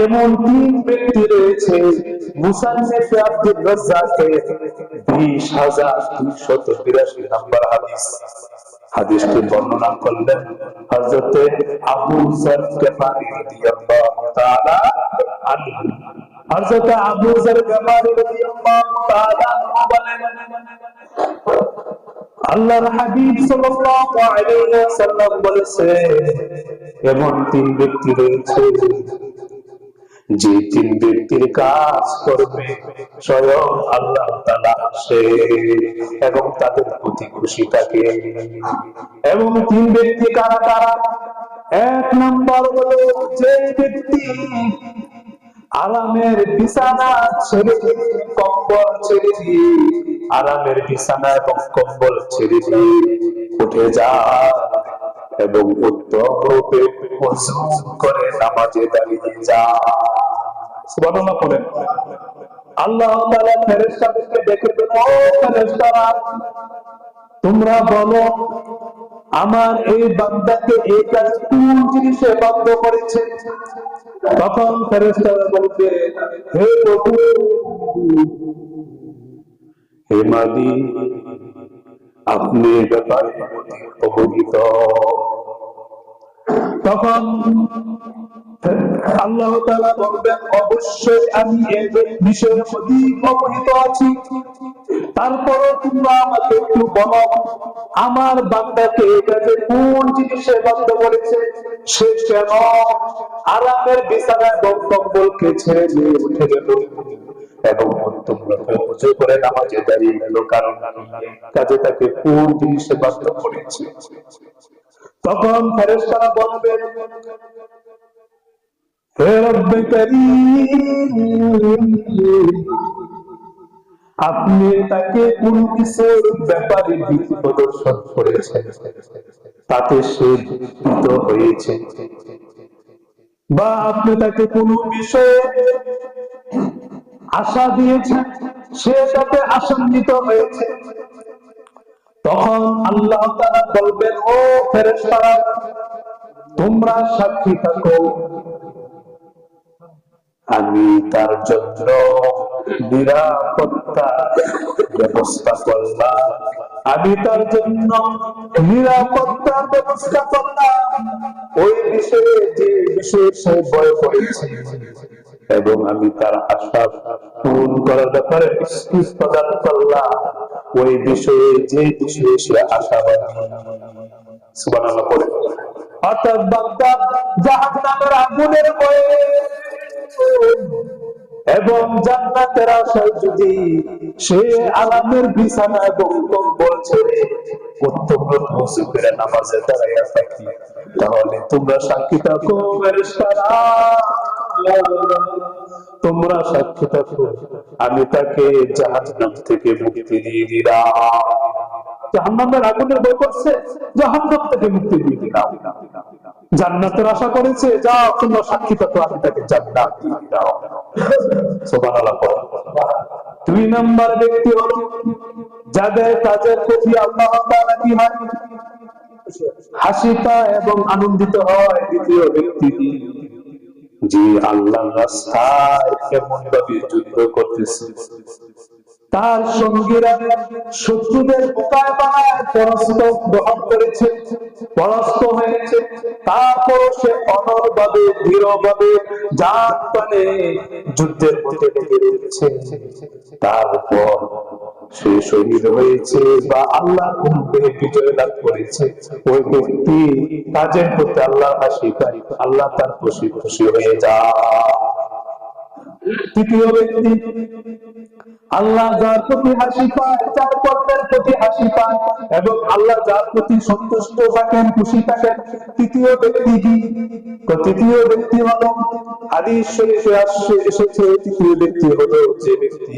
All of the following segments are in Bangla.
এমন তিন ব্যক্তি রয়েছে, মুসান্নিফে আব্দুর রাজ্জাকের 20,282 নম্বর হাদিসটি বর্ণনা করলেন হযরতে আবু যর গফারি রাদিয়াল্লাহু তাআলা আনহু। হযরতে আবু যর গফারি রাদিয়াল্লাহু তাআলা বলেন, আল্লাহর হাবিব সাল্লাল্লাহু আলাইহি ওয়াসাল্লাম বলেছেন, এমন তিন ব্যক্তি রয়েছে যে তিন ব্যক্তির কাজ করবে স্বয়ং আল্লাহ তাআলা সে এবং তাদের প্রতি খুশি থাকে। এবং তিন ব্যক্তি কারা কারা? এক নম্বর হলো যে ব্যক্তি আরামের বিছানা ছেড়ে দিয়ে, কম্বল ছেড়ে দিয়ে, আরামের বিছানা এবং কম্বল ছেড়ে দিয়ে উঠে যায় এবং উত্তম রূপে ওযু করে নামাজে দাঁড়িয়ে যায়। সুবহানাল্লাহ বলেন। আল্লাহ তাআলা ফেরেশতাদেরকে ডেকে বলেন, ও ফেরেশতারা, তোমরা বলো আমার এই বান্দাকে এই কাজ কোন জিনিসে বাধ্য করেছে? তখন ফেরেশতারা বলবে, হে প্রভু, হে মালিক, আপনি এ ব্যাপারে অবহিত। তখন আল্লাহ তাআলা বলবেন, অবশ্যই আমি এই বিষয়ে অধিক অবহিত আছি, তারপরও তোমরা আমাকে একটু বলো আমার বান্দাকে এই কাজে কোন জিনিসে বাধ্য করেছে? সে কেন আরামের বিছানা এবং কম্বলকে ছেড়ে দিয়ে উঠে গেল এবং উত্তম রূপে ওযু করে নামাজে দাঁড়িয়ে গেল, কারণ কাজে তাকে কোন জিনিসে বাধ্য করেছে? তখন ফেরেশতারা বলবেন, হে রব্বে কারীম, আপনি তাকে কোন কিছুর ব্যাপারে ভীতি প্রদর্শন করেছেন, তাতে সে ভীত হয়েছে, বা আপনি তাকে কোন বিষয়ে আশা দিয়েছেন, সে তাতে আশান্বিত হয়েছে। তখন আল্লাহ তাআলা বলবেন, ও ফেরেশতারা, তোমরা সাক্ষী থাকো, আমি তার জন্য নিরাপত্তা ব্যবস্থা করলাম, আমি তার জন্য নিরাপত্তা ব্যবস্থা করলাম ওই বিষয়ে যে বিষয়ে সে ভয় করেছে, এবং আমি তার আশা পূরণ করার ব্যাপারে নিশ্চিত প্রদান করলাম ওই বিষয়ে যে বিষয়ে সে আশাবাদী। সুবহানাল্লাহ বলে। অর্থাৎ বান্দা জাহান্নামের আগুনের ভয়ে এবং জান্নাতের আশায় যদি সে আরামের বিছানা এবং কম্বল ছেড়ে উত্তম রূপে ওযু করে নামাজে দাঁড়াইয়া থাকে, তাহলে তোমরা সাক্ষী থাকো ফেরেশতারা, তোমরা সাক্ষী থাকো, আমি তাকে জাহান্নাম থেকে মুক্তি দিয়ে দিলাম। জাহান্নামের আগুনের ভয় করছে, জাহান্নাম থেকে মুক্তি দিয়ে দিলাম। জান্নাতের আশা করেছে, যাও তোমরা সাক্ষী থাকো, আমি তাকে জান্নাত দিয়ে দিলাম। সুবহানাল্লাহ। দুই নম্বর ব্যক্তি হলো যাদের কাজের প্রতি আল্লাহ তাআলা কি হয়? হাসি পায় এবং আনন্দিত হয়। দ্বিতীয় ব্যক্তি যে আল্লাহর রাস্তায় কেমন ভাবে যুদ্ধ করতেছে, তার সঙ্গীরা শত্রুদের বোকায় বানায় পরাস্ত গ্রহণ করেছে, পরাস্ত হয়েছে, তারপর সে অনড়ভাবে দৃঢ়ভাবে জান টানে যুদ্ধের মধ্যে লেগে রয়েছে, তারপর সে শহীদ হয়েছে বা আল্লাহ বিজয় লাভ করেছে, ওই ব্যক্তি কাজের প্রতি আল্লাহ হাসি পায়, আল্লাহ তার খুশি খুশি হয়ে যায়। তৃতীয় ব্যক্তি আল্লাহ যার প্রতি হাসি পায়, যার কর্মের প্রতি হাসি পায় এবং আল্লাহ যার প্রতি সন্তুষ্ট থাকেন, খুশি থাকেন, তৃতীয় ব্যক্তি কি? তৃতীয় ব্যক্তি হলো হাদিস শরীফে এসেছে, তৃতীয় ব্যক্তি হলো যে ব্যক্তি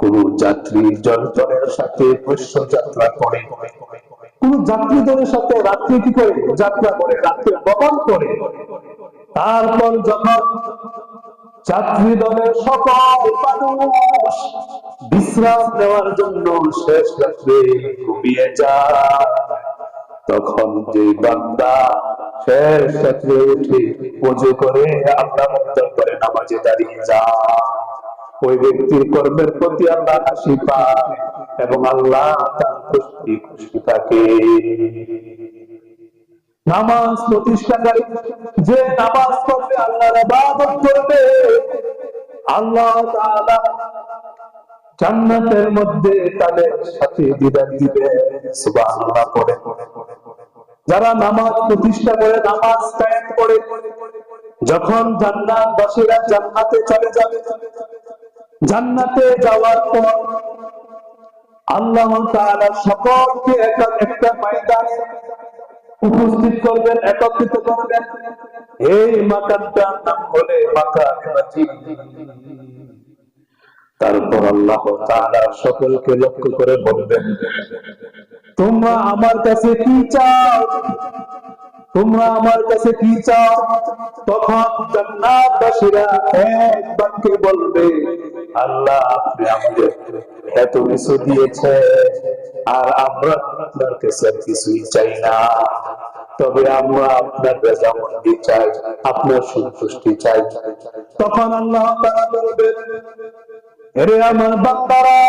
কোন যাত্রী জনগণের সাথে বৈশ্য যাত্রা করে, কোন যাত্রী দলের সাথে রাত্রি কি করে যাত্রা করে, রাত্রে ভ্রমণ করে, তারপর যখন যাত্রী দলের সকল মানুষ বিশ্রাম নেওয়ার জন্য শেষ রাত্রে ঘুমিয়ে যায়, তখন যে বান্দা শেষ রাত্রে উঠে ওযু করে আল্লাহ মন্দির করে নামাজে দাঁড়িয়ে যায়, ওই ব্যক্তির কর্মের প্রতি আল্লাহ হাসি পায় এবং আল্লাহ তার খুশি থাকে। নামাজ প্রতিষ্ঠাকারী যে নামাজ পড়বে, আল্লাহর ইবাদত করবে, আল্লাহ তাআলা জান্নাতের মধ্যে তাদের সাথে দিদার দিবে। সুবহানাল্লাহ পড়ে। যারা নামাজ প্রতিষ্ঠা করে, নামাজ কায়েম করে, যখন জান্নাতবাসীরা জান্নাতে চলে যাবে, জান্নাতে যাওয়ার পর আল্লাহ তাআলা সকলকে একটা ময়দানে উপস্থিত করবেন, একত্রিত করবেন। এই মাকানটার নাম হলে মাকান মাজিদ। তারপর আল্লাহ তাআলা সকলকে লক্ষ্য করে বলবেন, তোমরা আমার কাছে কি চাও? তোমরা আমার কাছে কি চাও? তখন জান্নাতবাসীরা এক বাক্যে বলবে, আল্লাহ আপনি আমাদের এত কিছু দিয়েছেন, আর আমরা আপনার কাছে কিছুই চাই না, তবে আমরা আপনার রেজামন্দি চাই, আপনার সন্তুষ্টি চাই। তখন আল্লাহ তাআলা বলবেন, হে আমার বান্দারা,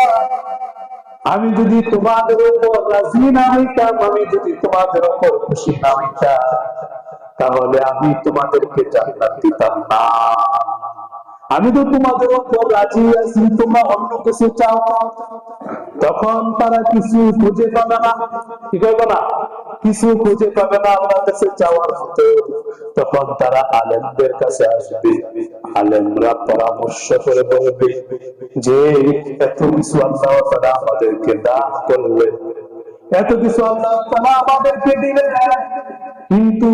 আমি যদি তোমাদের উপর রাজি না হইতাম, আমি যদি তোমাদের উপর খুশি না হইতাম, তাহলে আমি তোমাদেরকে জান্নাত দিতাম না। আমি তো তোমাদের উপর রাজি আছি, তোমরা অন্য কিছু চাও। তখন তারা কিছু খুঁজে পাবে না, কি করবে না? কিছু খুঁজে পাবে না আল্লাহর কাছে চাওয়ার মতো। তখন তারা আলেমদের কাছে আসবে, আলেমরা পরামর্শ করে বলবে যে এত কিছু আল্লাহ তাআলা আমাদেরকে দান করলেন, এত কিছু আল্লাহ তাআলা আমাদেরকে দিলেন, কিন্তু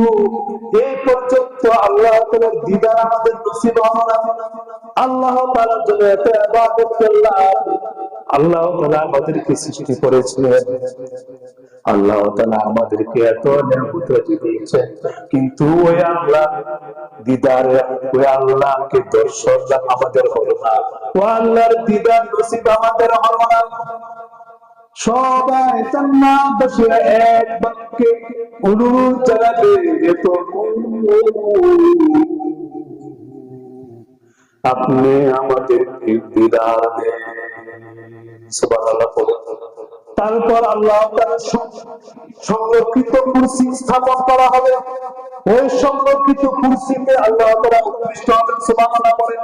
এই পর্যন্ত আল্লাহ তাআলার দিদার আমাদের নসিব হলো না। আল্লাহ তাআলার জন্য এত ইবাদত করলাম, আল্লাহ তাআলা আমাদেরকে সৃষ্টি করেছিলেন, আল্লাহ তাআলা আমাদেরকে এত নিয়ামত দিয়েছেন, কিন্তু ওই আল্লাহ দিদার, ওই আল্লাহকে দর্শন আমাদের হলো না, ও আল্লাহর দিদার নসিব আমাদের হলো না। সবাই জান্নাতবাসীরা এক বাক্যে অনুরোধ জানাবে, আপনি আমাদেরকে দিদার দেন। সুবহানাল্লাহ। তারপর আল্লাহ তাআলার সংরক্ষিত কুরসি স্থাপন করা হবে, ওই সংরক্ষিত কুরসিতে আল্লাহ তাআলা উপবিষ্ট হবেন। সুবহানাল্লাহ বলেন।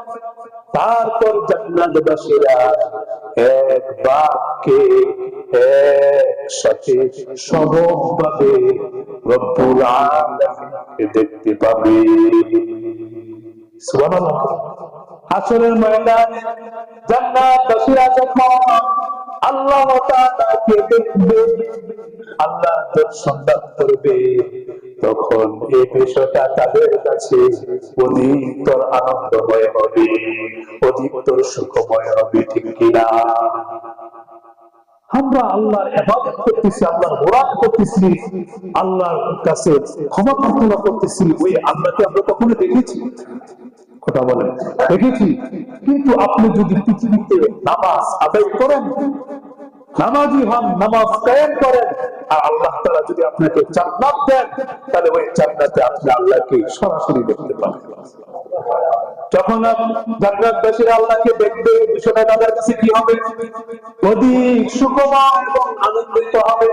তারপর জান্নাতবাসীরা এক বাক্যে একসাথে সবভাবে রব্বুল আলামিনকে দেখতে পাবে। সুবহানাল্লাহ। হাসরের ময়দানে জান্নাতবাসীরা যখন আল্লাহ তাআলাকে দেখবে, আল্লাহর দর্শন লাভ করবে, তখন এই বিষয়টা তাদের কাছে অধিকতর আনন্দময় হবে, অধিকতর সুখময় হবে, ঠিক কিনা? আমরা আল্লাহর ইবাদত করতেছি, আল্লাহর মুরাদ করতেছি, আল্লাহর কাছে ক্ষমা প্রার্থনা করতেছি, ওই আল্লাহকে আমরা কখনো দেখেছি? কথা বলেন, দেখেছি? কিন্তু আপনি যদি পৃথিবীতে নামাজ আদায় করেন, নামাজি হন, নামাজ কায়েম করেন, আর আল্লাহ তাআলা যদি আপনাকে জান্নাত দেন, তাহলে ওই জান্নাতে আপনি আল্লাহকে সরাসরি দেখতে পাবেন। যখন জান্নাতবাসীরা আল্লাহকে দেখবে, বিষয়টা তাদের কাছে কি হবে? অধিক সুখময় এবং আনন্দিত হবে,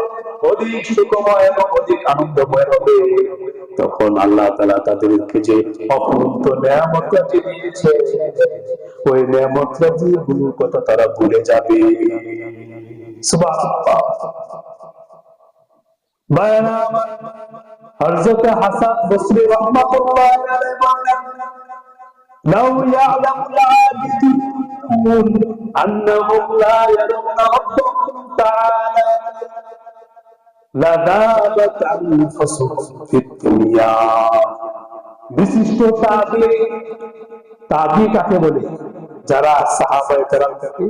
অধিক সুখময় এবং অধিক আনন্দময় হবে। তখন আল্লাহ তাআলা তাদেরকে যে অপূর্ব নেয়ামতটা দিয়েছে, ওই নেয়ামতটা গুলোর কথা তারা ভুলে যাবে। সুবহানাল্লাহ। বায়ানা হযরত হাসান বসরি রাহমাতুল্লাহ আলাইহি বলেন, লাউ ইয়ালামুল আবিদুন আন্নাহুম লা ইয়ারাউনা রাব্বাহুম তাআলা লাযাবাত আনফুসুহুম ফিদ দুনিয়া। বিশিষ্ট তাবী কাকে বলে? যারা সাহাবায়ে কেরামকে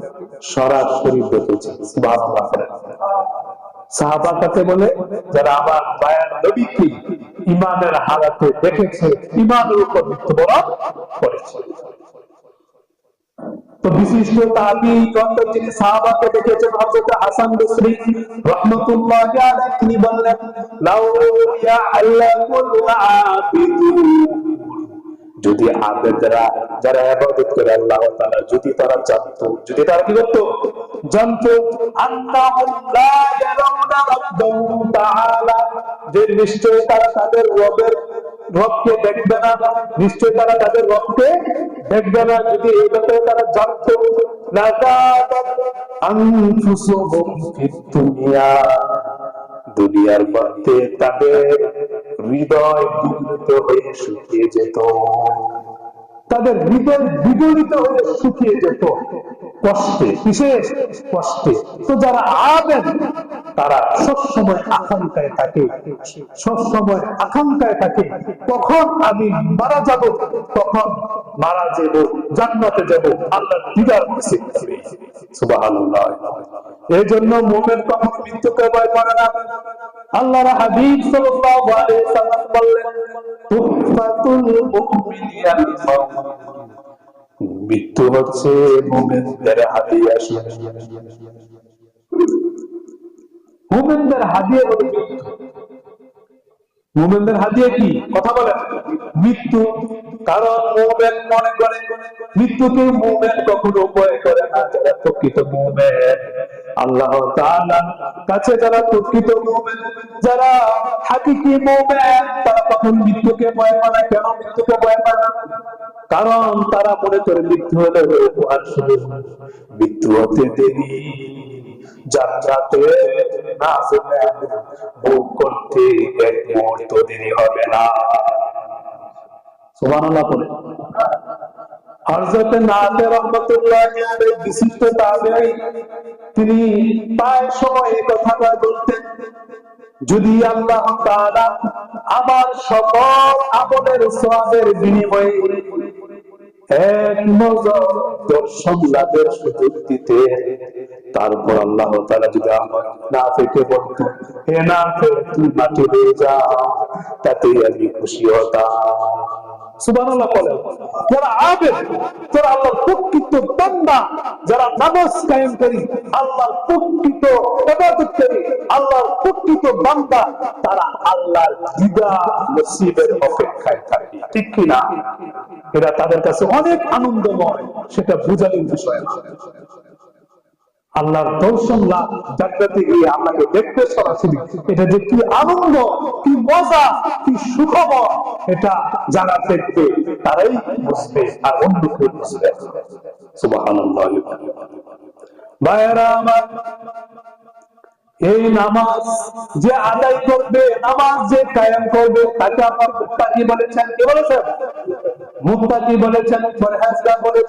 সরাসরি দেখেছে। সুবহানাল্লাহ। সাহাবা কাকে বলে? যারা আমার মায়ের নবীকে ইমানের হালাতে দেখেছে, ইমানের উপর মৃত্যুবরণ করেছে। তো বিশিষ্ট তাবী অন্তত যিনি সাহাবাকে দেখেছেন হযরত হাসান বসরি রাহমাতুল্লাহি আলাইহি তিনি বললেন লাউ ইয়া'লামুল আবিদুন যদি আবেদরা যারা ইবাদত করে আল্লাহ তাআলা যদি তারা জানতো যদি তারা কি করতো জানতো আন্নাহুম লা ইয়ারাউনা রাব্বাহুম তাআলা যে নিশ্চয় তারা তাদের রবকে দেখবে না নিশ্চয় তারা তাদের রবকে দেখবে না যদি এই ব্যাপারে তারা জানতো লাযাবাত আনফুসুহুম ফিদ দুনিয়া দুনিয়ার মধ্যে তাদের হৃদয় বিগলিত হয়ে শুকিয়ে যেত তাদের হৃদয় বিগলিত হয়ে শুকিয়ে যেত কষ্টে বিশেষ কষ্টে তো যারা আবেদ তারা সবসময় আকাঙ্ক্ষায় থাকে সবসময় আকাঙ্ক্ষায় থাকে কখন আমি মারা যাব কখন মারা যাব জান্নাতে যাব আল্লাহর দিদার নসিব হবে সুবহানাল্লাহ এই জন্য মুমিন কখনো মৃত্যুকে ভয় করে না আল্লাহর হাবিব সাল্লাল্লাহু আলাইহি সাল্লাম বললেন তুফাতুল মুমিনিয়াল মাউত মৃত্যু হচ্ছে মুমিনদের হাদিয়া মুমিনদের হাদিয়া হলো মুমিনদের হাদিয়া কি কথা বলেন মৃত্যু কারণ মুমিন মনে করে মৃত্যুকে মুমিন কখনো ভয় করে না যারা প্রকৃত মুমিন আল্লাহ তাআলার কাছে যারা প্রকৃত মুমিন যারা হাকিকি মুমিন তারা কখনো মৃত্যুকে ভয় করে না কেন মৃত্যুকে ভয় করে না কারণ তারা মনে করে মৃত্যু হলে মৃত্যু হতে দেরি যাত্রাতে না ভোগ করতে এক মুহূর্ত দেরি হবে না সুবহানাল্লাহ বলে হযরত নাফি রাহমাতুল্লাহি আলাইহি বিশিষ্ট তাবেঈ তিনি প্রায় সময় এই কথাটা বলতেন যদি আল্লাহ তাআলা আমার সকল আমলের সওয়াবের বিনিময়ে এক নজর দর্শন লাভের সুযোগ দিতে তারপর আল্লাহ তাআলা যদি আমার নাফিকে বলতেন হে নাফি তুই মাটি হয়ে যা তাতে আমি খুশি হতাম সুবহানাল্লাহ বলেন যারা আবেদ যারা আল্লাহর প্রকৃত বান্দা যারা নামাজ কায়েম করি আল্লাহর প্রকৃত ইবাদতকারী আল্লাহর প্রকৃত বান্দা তারা আল্লাহর দিদার নসিবের অপেক্ষায় থাকে ঠিক কি না এটা তাদের কাছে অনেক আনন্দময় সেটা বোঝানোর বিষয় না আল্লাহর দর্শন লাভ জান্নাতে গিয়ে আল্লাহকে দেখতে সরাসরি এটা যে কি আনন্দ কি মজা কি সুখময় এটা যারা দেখবে তারাই বুঝবে আর অন্য কেউ বুঝবে সুবহানাল্লাহ ভাইরা আমার এই নামাজ যে আদায় করবে নামাজ যে কায়েম করবে তাকে আপনার মুত্তাকি বলেছেন কি বলেছেন মুত্তাকি বলেছেন পরহেজগার বলেছেন